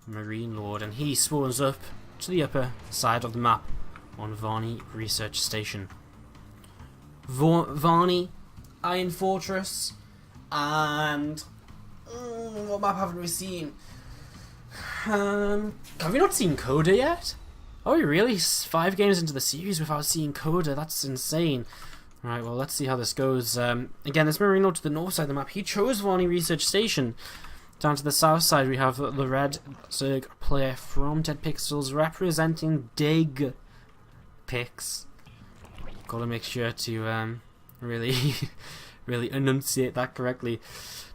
Marine Lord, and he spawns up to the upper side of the map on Varney Research Station. Varney, Iron Fortress, and what map haven't we seen? Have we not seen Coda yet? Oh, really? 5 games into the series without seeing Coda? That's insane. Right, well, let's see how this goes. Again, this Marine Lord to the north side of the map. He chose Varney Research Station. Down to the south side, we have the red Zerg player from Dead Pixels representing Dig Pix. Gotta make sure to really, really enunciate that correctly.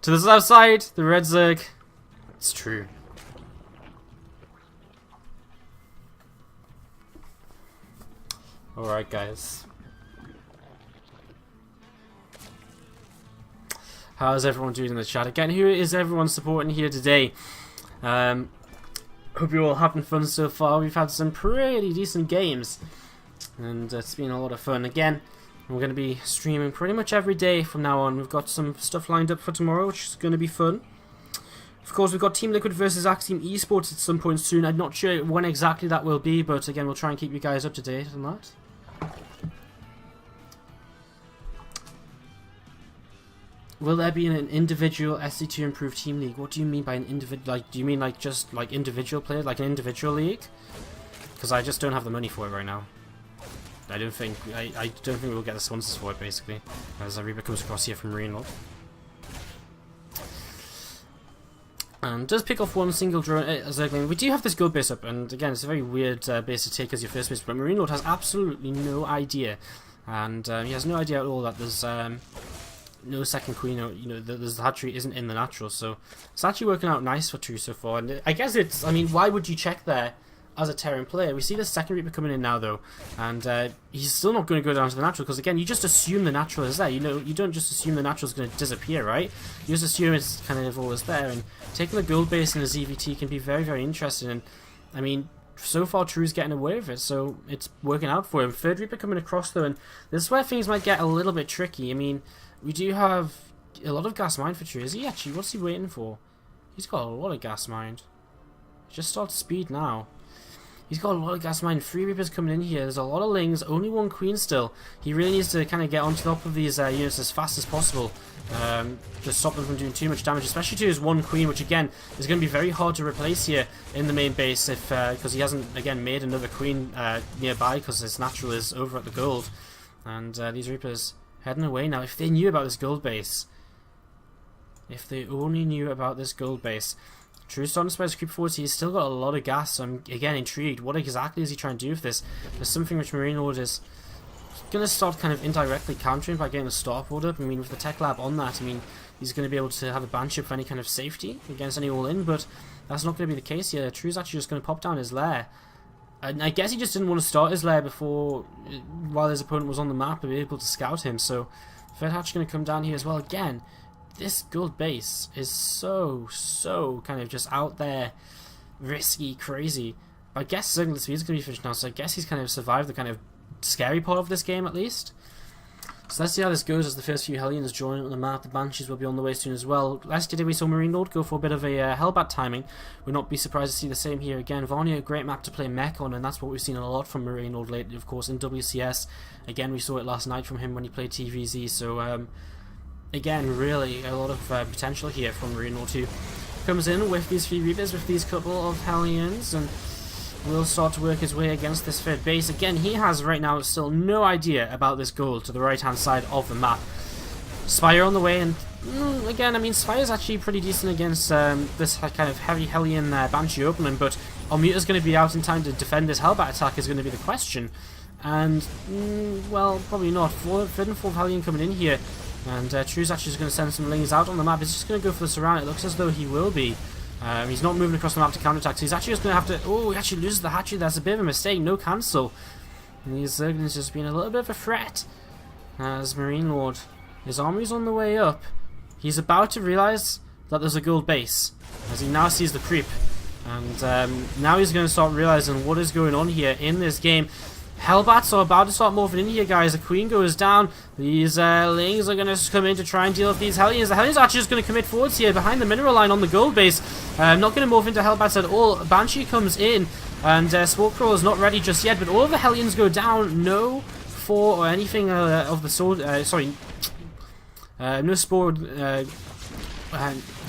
To the south side, the red Zerg. It's true. Alright, guys. How's everyone doing in the chat? Again, who is everyone supporting here today? Hope you're all having fun so far. We've had some pretty decent games, and it's been a lot of fun. Again, we're going to be streaming pretty much every day from now on. We've got some stuff lined up for tomorrow, which is going to be fun. Of course, we've got Team Liquid versus Axiom Esports at some point soon. I'm not sure when exactly that will be, but again, we'll try and keep you guys up to date on that. Will there be an individual SC2 improved team league? What do you mean by an individual? Like, do you mean like just like individual players, like an individual league? Because I just don't have the money for it right now. I don't think we'll get the sponsors for it, basically, as Ariba comes across here from Marine Lord. And does pick off one single drone Zergling. We do have this gold base up, and again, it's a very weird base to take as your first base, but Marine Lord has absolutely no idea, and he has no idea at all that there's no second queen, or the hatchery isn't in the natural, so it's actually working out nice for True so far. And I guess it's, I mean, why would you check there as a Terran player? We see the second Reaper coming in now though, and he's still not going to go down to the natural, because again, you just assume the natural is there. You don't just assume the natural is going to disappear, right? You just assume it's kind of always there, and taking the gold base in a ZVT can be very, very interesting. And I mean, so far True's getting away with it, so it's working out for him. Third Reaper coming across though, and this is where things might get a little bit tricky. I mean, we do have a lot of gas mine for True. Is he actually? What's he waiting for? He's got a lot of gas mined. Just start speed now. He's got a lot of gas mine. 3 Reapers coming in here. There's a lot of Lings. Only 1 Queen still. He really needs to kind of get on top of these units as fast as possible. To stop them from doing too much damage, especially to his 1 Queen, which again is going to be very hard to replace here in the main base if because he hasn't again made another Queen nearby, because his natural is over at the gold. And these Reapers heading away now. If they knew about this gold base, if they only knew about this gold base. True starting to spread his creep forward. He's still got a lot of gas, so I'm again intrigued. What exactly is he trying to do with this? There's something which Marine Lord is going to start kind of indirectly countering by getting a starport up. I mean, with the tech lab on that, I mean, he's going to be able to have a banship for any kind of safety against any all-in, but that's not going to be the case here. True's actually just going to pop down his lair. And I guess he just didn't want to start his lair before, while his opponent was on the map, and be able to scout him. So Third Hatch going to come down here as well. Again, this gold base is so kind of just out there, risky, crazy. But I guess Zergling speed is going to be finished now, so I guess he's kind of survived the kind of scary part of this game at least. So let's see how this goes as the first few Hellions join on the map. The Banshees will be on the way soon as well. Last year we saw Marine Lord go for a bit of a Hellbat timing. We'll not be surprised to see the same here again. Varney, a great map to play mech on, and that's what we've seen a lot from Marine Lord lately, of course, in WCS. Again, we saw it last night from him when he played TVZ, so again, really a lot of potential here from Marine Lord 2. Comes in with these few Reapers, with these couple of Hellions, and will start to work his way against this third base. Again, he has right now still no idea about this gold to the right hand side of the map. Spire on the way, and again, I mean, Spire's actually pretty decent against this kind of heavy Hellion Banshee opening, but Almuta's going to be out in time to defend this Hellbat attack is going to be the question. And, well, probably not. Third and fourth Hellion coming in here, and True's actually just going to send some Lings out on the map. He's just going to go for the surround. It looks as though he will be. He's not moving across the map to counterattack, so he's actually just going to have to... Oh, he actually loses the hatchery. That's a bit of a mistake. No cancel. And these Zerglings just being a little bit of a threat. As Marine Lord, his army's on the way up. He's about to realise that there's a gold base, as he now sees the creep. And now he's going to start realising what is going on here in this game. Hellbats are about to start morphing in here, guys. The Queen goes down. These Lings are going to come in to try and deal with these Hellions. The Hellions are actually just going to commit forwards here behind the mineral line on the gold base. Not going to morph into Hellbats at all. Banshee comes in, and Spore Crawler is not ready just yet, but all of the Hellions go down. No Four or anything of the sword. Sorry. No Spore.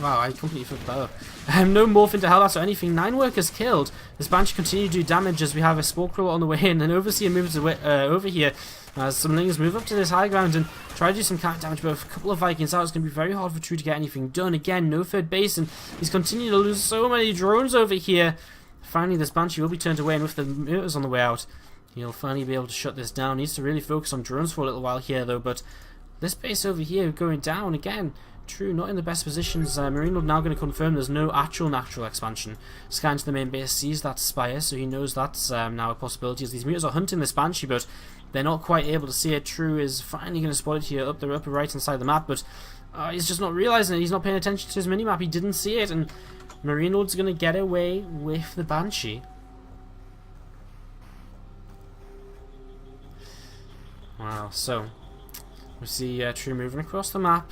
Wow, I completely fucked that up. No morph into Hellbats or anything. 9 workers killed. This Banshee continue to do damage as we have a Spore Crawler on the way in. And Overseer moves away, over here. Some Lings move up to this high ground and try to do some counter damage. But with a couple of Vikings out, it's going to be very hard for True to get anything done. Again, no third base, and he's continuing to lose so many drones over here. Finally, this Banshee will be turned away, and with the motors on the way out, he'll finally be able to shut this down. Needs to really focus on drones for a little while here, though. But this base over here going down again. True, not in the best positions. Marine Lord now going to confirm there's no actual natural expansion. Scan to the main base, sees that spire, so he knows that's now a possibility as these mutas are hunting this Banshee, but they're not quite able to see it. True is finally going to spot it here up the upper right hand side of the map, but he's just not realizing it. He's not paying attention to his minimap. He didn't see it, and Marine Lord's going to get away with the Banshee. Wow, so we see True moving across the map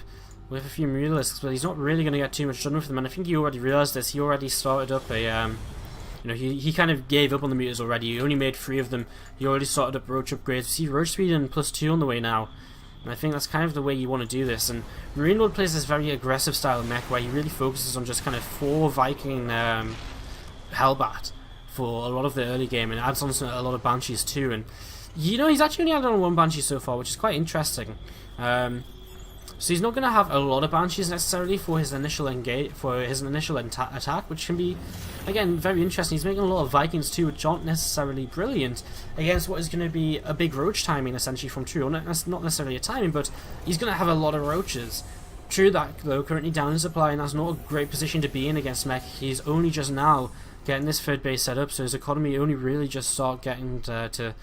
with a few muralists, but he's not really going to get too much done with them, and I think he already realised this. He already started up a, you know, he kind of gave up on the mutas already. He only made 3 of them. He already started up roach upgrades. We see roach speed and +2 on the way now, and I think that's kind of the way you want to do this. And Marine Lord plays this very aggressive style of mech where he really focuses on just kind of 4 Viking Hellbat for a lot of the early game, and adds on a lot of Banshees too. And you know, he's actually only added on 1 Banshee so far, which is quite interesting. So he's not going to have a lot of Banshees necessarily for his initial attack, which can be, again, very interesting. He's making a lot of Vikings too, which aren't necessarily brilliant against what is going to be a big roach timing essentially from True. Not necessarily a timing, but he's going to have a lot of roaches. True that, though, currently down in supply, and that's not a great position to be in against mech. He's only just now getting this third base set up, so his economy only really just start getting to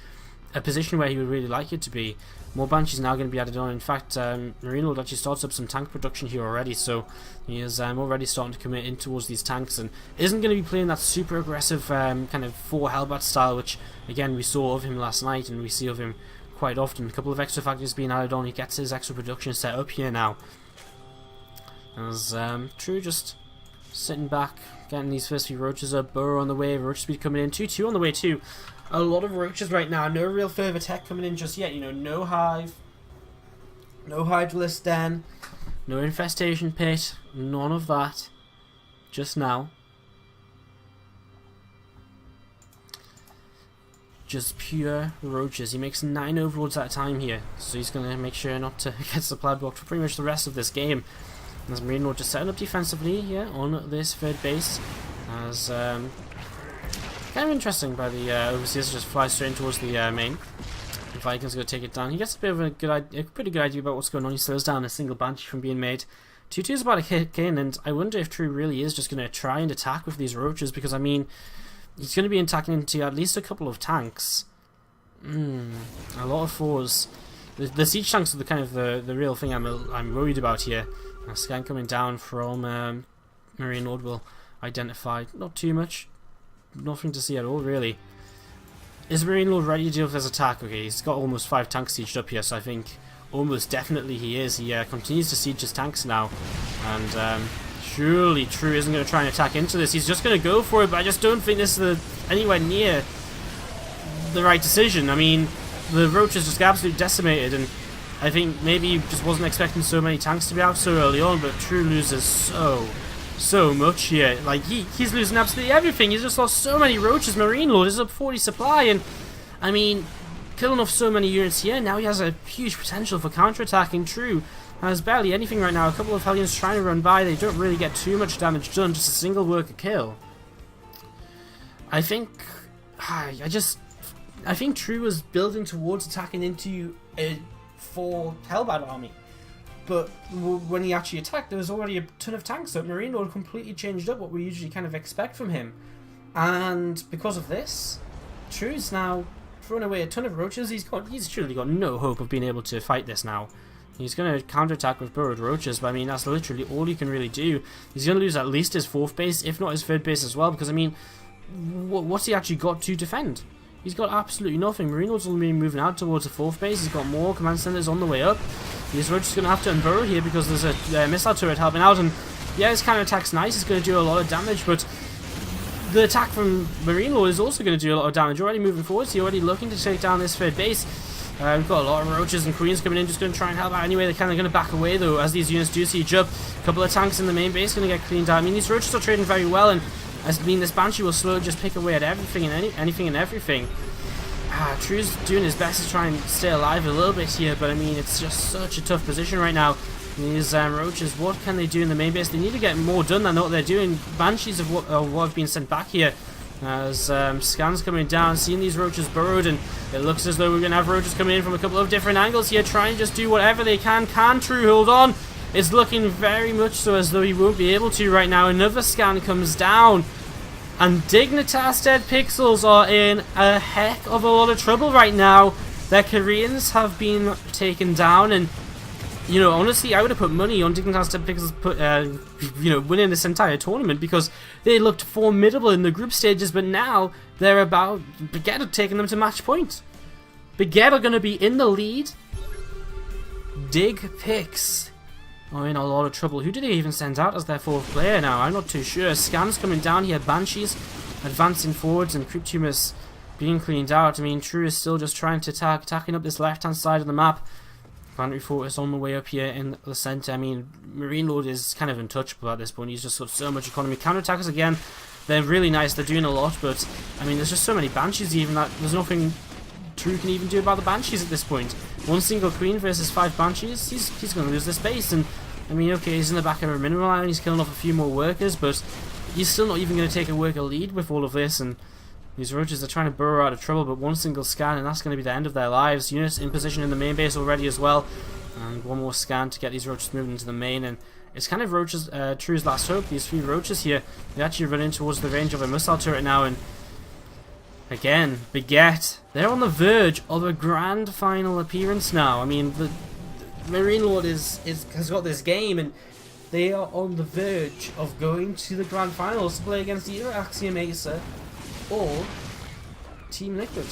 a position where he would really like it to be. More Banshees now going to be added on. In fact, Marine Lord actually starts up some tank production here already, so he is already starting to commit in towards these tanks, and isn't going to be playing that super aggressive kind of 4 Hellbat style, which again we saw of him last night, and we see of him quite often. A couple of extra factors being added on. He gets his extra production set up here now. As True just sitting back, getting these first few roaches up. Burrow on the way, roach speed coming in, 2-2 on the way too. A lot of roaches right now. No real further tech coming in just yet. You know, no hive, no hydralisk den, no infestation pit, none of that. Just now. Just pure roaches. He makes 9 overlords at a time here, so he's going to make sure not to get supply blocked for pretty much the rest of this game. As Marine Lord just setting up defensively here on this third base. As kind of interesting by the Overseers just fly straight in towards the main. The Vikings going to take it down. He gets a bit of a pretty good idea about what's going on. He slows down a single Banshee from being made. 2-2 is about to kick in, and I wonder if True really is just going to try and attack with these roaches, because I mean, he's going to be attacking into at least a couple of tanks. A lot of 4s. The siege tanks are the kind of the real thing I'm worried about here. A scan coming down from Marine Lord will identify not too much. Nothing to see at all, really. Is Marine Lord ready to deal with his attack? Okay, he's got almost 5 tanks sieged up here, so I think almost definitely he is. He continues to siege his tanks now, and surely True isn't going to try and attack into this. He's just going to go for it, but I just don't think this is anywhere near the right decision. I mean, the roaches just got absolutely decimated, and I think maybe he just wasn't expecting so many tanks to be out so early on, but True loses so much here. Like, he's losing absolutely everything. He's just lost so many roaches. Marine Lord is up 40 supply, and I mean, killing off so many units here, now he has a huge potential for counterattacking. True has barely anything right now. A couple of Hellions trying to run by. They don't really get too much damage done, just a single worker kill. I think I think True was building towards attacking into a 4 Hellbat army. But when he actually attacked, there was already a ton of tanks up. Marine Lord completely changed up what we usually kind of expect from him. And because of this, True's now thrown away a ton of roaches. He's surely got no hope of being able to fight this now. He's going to counterattack with burrowed roaches, but I mean, that's literally all he can really do. He's going to lose at least his 4th base, if not his 3rd base as well, because I mean, what's he actually got to defend? He's got absolutely nothing. Marine Lord's only moving out towards the 4th base. He's got more command centers on the way up. These Roaches going to have to unburrow here because there's a missile turret helping out. And yeah, his counter attack's nice. It's going to do a lot of damage, but the attack from Marine Lord is also going to do a lot of damage. Already moving forward, so already looking to take down this 3rd base. We've got a lot of Roaches and Queens coming in, just going to try and help out anyway they can. They're going to back away though as these units do siege up. A couple of tanks in the main base going to get cleaned out. I mean, these Roaches are trading very well, and this Banshee will slowly just pick away at everything and anything and everything. True's doing his best to try and stay alive a little bit here, but I mean, it's just such a tough position right now. These Roaches, what can they do in the main base? They need to get more done than what they're doing. Banshees of what have been sent back here. As scans coming down, seeing these Roaches burrowed, and it looks as though we're going to have Roaches coming in from a couple of different angles here, trying to just do whatever they can. Can True hold on? It's looking very much so as though he won't be able to right now. Another scan comes down, and Dignitas Dead Pixels are in a heck of a lot of trouble right now. Their Koreans have been taken down, and you know, honestly, I would have put money on Dignitas Dead Pixels winning this entire tournament, because they looked formidable in the group stages, but now they're about Baguette taking them to match point. Baguette are going to be in the lead. Dig Pix are in a lot of trouble. Who did they even send out as their 4th player now? I'm not too sure. Scans coming down here. Banshees advancing forwards, and Cryptumus being cleaned out. I mean, True is still just trying to attacking up this left-hand side of the map. Planetary Fortress on the way up here in the center. I mean, Marine Lord is kind of untouchable at this point. He's just got so much economy. Counterattackers again, they're really nice. They're doing a lot, but I mean, there's just so many Banshees even that there's nothing True can even do about the Banshees at this point. One single Queen versus 5 Banshees. He's going to lose this base, and I mean, okay, he's in the back of a mineral line. He's killing off a few more workers, but he's still not even going to take a worker lead with all of this, and these Roaches are trying to burrow out of trouble, but one single scan, and that's going to be the end of their lives. Units in position in the main base already as well, and one more scan to get these Roaches moving into the main, and it's kind of Roaches, True's last hope. These 3 Roaches here, they actually run in towards the range of a missile turret now, and again, Baguette, they're on the verge of a grand final appearance now. I mean, the Marine Lord has got this game, and they are on the verge of going to the grand finals to play against either Axiom Acer or Team Liquid.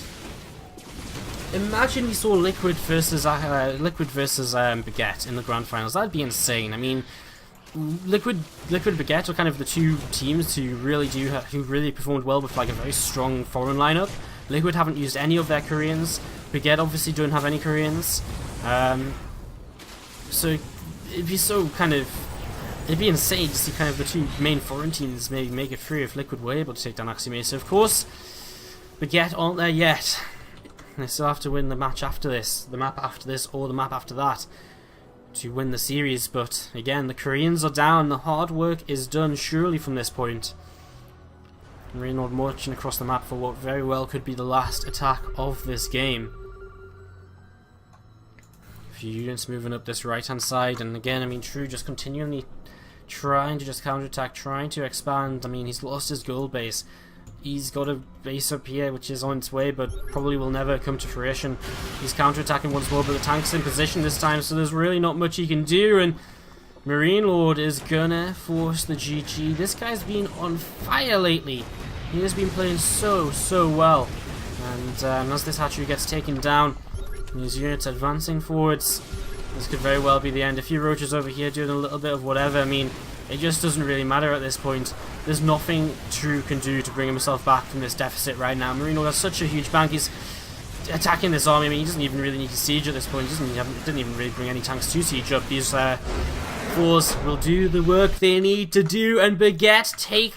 Imagine we saw Liquid versus Baguette in the grand finals. That'd be insane. I mean, Liquid Baguette are kind of the 2 teams who really performed well with like a very strong foreign lineup. Liquid haven't used any of their Koreans. Baguette obviously don't have any Koreans. So it'd be it'd be insane to see kind of the 2 main foreign teams maybe make it through if Liquid were able to take down Axiom Acer. Of course, Baguette aren't there yet. They still have to win the match after this, the map after this, or the map after that to win the series. But again, the Koreans are down. The hard work is done surely from this point. Marine Lord marching across the map for what very well could be the last attack of this game. A few units moving up this right hand side, and again, I mean, True just continually trying to just counterattack, trying to expand. I mean, he's lost his gold base. He's got a base up here which is on its way, but probably will never come to fruition. He's counterattacking once more, but the tank's in position this time, so there's really not much he can do, and Marine Lord is gonna force the GG. This guy's been on fire lately. He has been playing so well. And as this hatchery gets taken down, and his units advancing forwards, this could very well be the end. A few Roaches over here doing a little bit of whatever. I mean, it just doesn't really matter at this point. There's nothing True can do to bring himself back from this deficit right now. Marine Lord has such a huge bank. He's attacking this army. I mean, he doesn't even really need to siege at this point. He didn't even really bring any tanks to siege up. These 4s will do the work they need to do, and Baguette take